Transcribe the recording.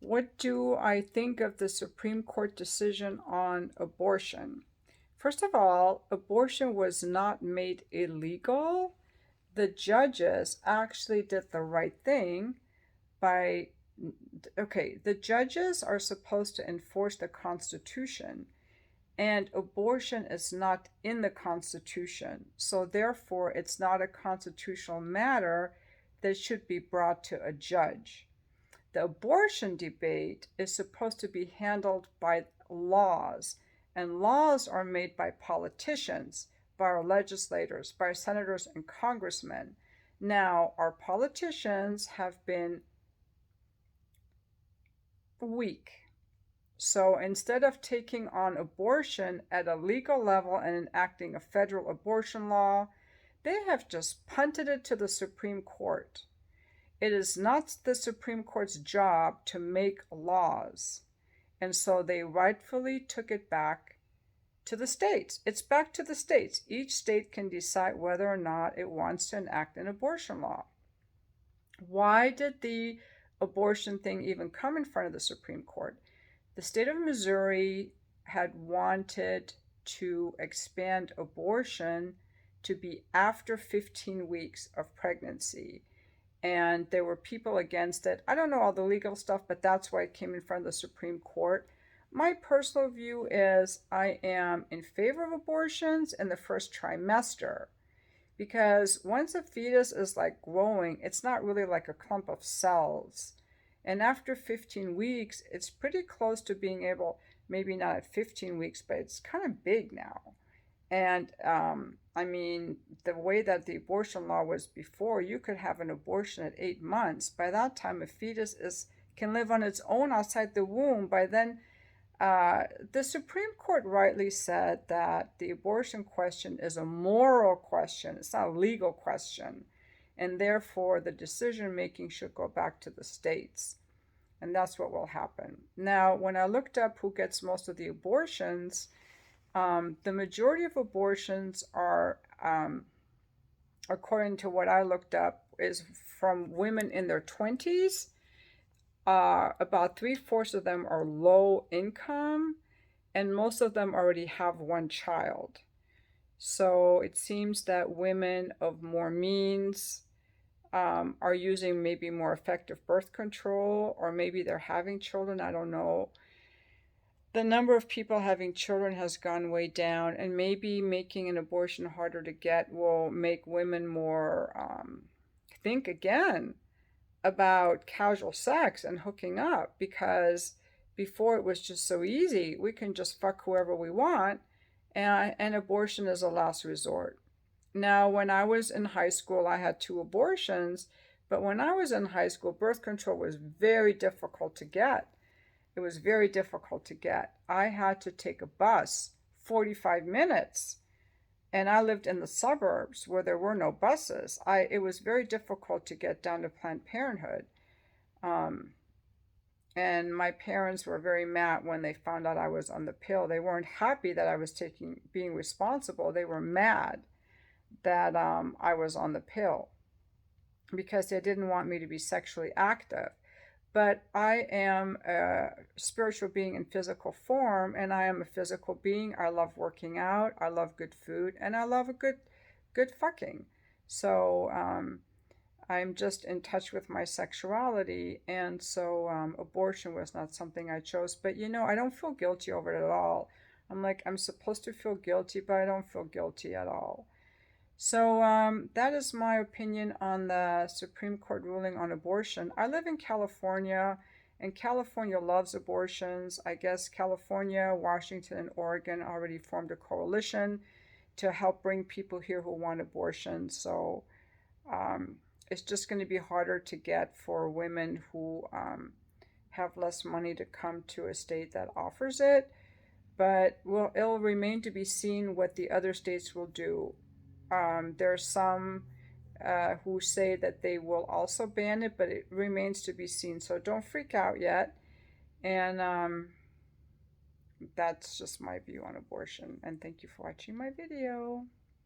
What do I think of the Supreme Court decision on abortion? First of all, abortion was not made illegal. The judges actually did the right thing by, okay, the judges are supposed to enforce the Constitution, and abortion is not in the Constitution. So, therefore, it's not a constitutional matter that should be brought to a judge. The abortion debate is supposed to be handled by laws, and laws are made by politicians, by our legislators, by our senators and congressmen. Now, our politicians have been weak. So instead of taking on abortion at a legal level and enacting a federal abortion law, they have just punted it to the Supreme Court. It is not the Supreme Court's job to make laws. And so they rightfully took it back to the states. It's back to the states. Each state can decide whether or not it wants to enact an abortion law. Why did the abortion thing even come in front of the Supreme Court? The state of Missouri had wanted to expand abortion to be after 15 weeks of pregnancy. And there were people against it. I don't know all the legal stuff, but that's why it came in front of the Supreme Court. My personal view is I am in favor of abortions in the first trimester, because once a fetus is like growing, it's not really like a clump of cells. And after 15 weeks, it's pretty close to being able, maybe not at 15 weeks, but it's kind of big now. And I mean, the way that the abortion law was before, you could have an abortion at 8 months. By that time, a fetus can live on its own outside the womb. By then, the Supreme Court rightly said that the abortion question is a moral question. It's not a legal question. And therefore, the decision making should go back to the states. And that's what will happen. Now, when I looked up who gets most of the abortions, the majority of abortions are, according to what I looked up, is from women in their 20s. About 3/4 of them are low income, and most of them already have one child. So it seems that women of more means are using maybe more effective birth control, or maybe they're having children. I don't know. The number of people having children has gone way down, and maybe making an abortion harder to get will make women more think again about casual sex and hooking up, because before it was just so easy. We can just fuck whoever we want, and abortion is a last resort. Now, when I was in high school, I had 2 abortions, but when I was in high school, birth control was very difficult to get. It was very difficult to get. I had to take a bus 45 minutes, and I lived in the suburbs where there were no buses. It was very difficult to get down to Planned Parenthood. And my parents were very mad when they found out I was on the pill. They weren't happy that I was being responsible. They were mad that I was on the pill, because they didn't want me to be sexually active. But I am a spiritual being in physical form, and I am a physical being. I love working out, I love good food, and I love a good fucking. So I'm just in touch with my sexuality, and so abortion was not something I chose. But I don't feel guilty over it at all. I'm supposed to feel guilty, but I don't feel guilty at all. So that is my opinion on the Supreme Court ruling on abortion. I live in California, and California loves abortions. I guess California, Washington, and Oregon already formed a coalition to help bring people here who want abortion. So it's just going to be harder to get for women who have less money to come to a state that offers it. But it'll remain to be seen what the other states will do. There are some who say that they will also ban it, but it remains to be seen. So don't freak out yet. And that's just my view on abortion. And thank you for watching my video.